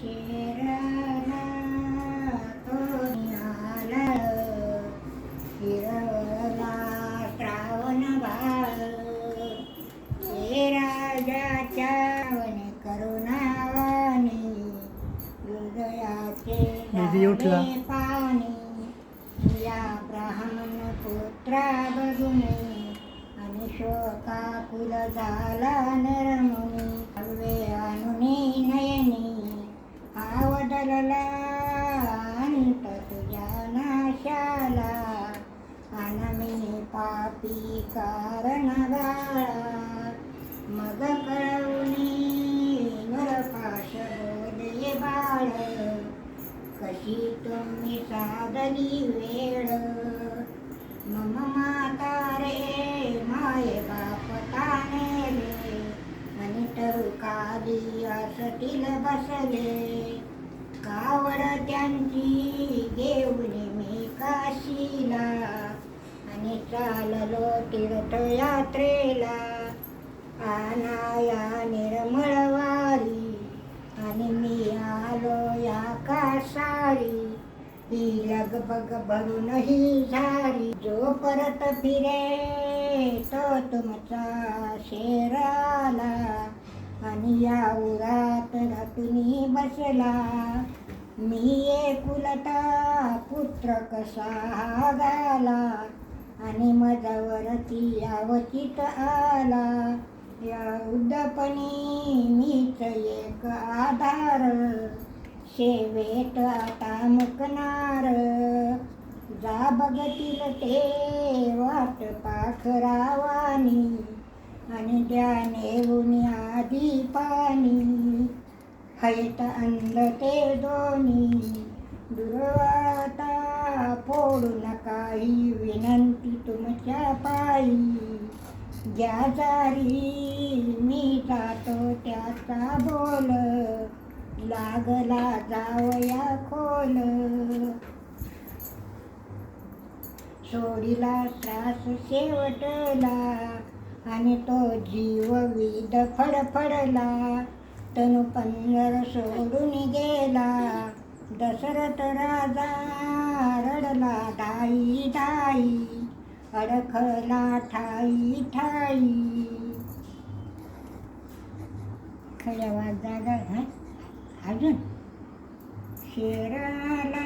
शेराला तो निघाला, फिरवला श्रावण बाळ. हे राजाच्या वने करुणावाणी, हृदयाचे झाले पाणी. या ब्राह्मण पुत्रा बघून आणि शोकाकुल झाला नरमुनी. हवे अनुनी नयनी आवडला अंत तुझ्या नाशाला. अनमिनी पापी कारण बाळा, मग कळवणी नरपाश बोले बाळ. कशी तुम्ही साधली वेळ, मम माता रे माये बाप तानेले. आणि टरुकाली असतील बसले, कावड त्यांची घेऊन मी काशीला. आणि चाललो तीर्थयात्रेला, आनाया निर्मळ वारी. आणि मी आलो या कासारी, ही लगबग भरून ही झाली. जो परत फिरे तो तुमचा शेराला, आणि या उरात रतुनी बसला. मी एकुलता पुत्र कसा गाला, आणि मजवरती यावचित आला. या उद्दपणी मीच एक आधार, सेवेत आता मुकणार. जा बघतील ते वाट पाखरावानी, आणि द्या नेऊन आधी पाणी. हैत अंध ते दोन्ही दुर्वाता, फोडू नका ही विनंती तुमच्या पायी. ज्या जारी मी जातो त्याचा बोल, लागला जावया खोल. सोडिला श्वास शेवटला, आणि तो जीव विध फडफडला. तनु पंजर सोडून गेला, दशरथ राजा रडला दाई दाई. अडखला ठाई ठाई. खड्या वाजागा अजून शेराला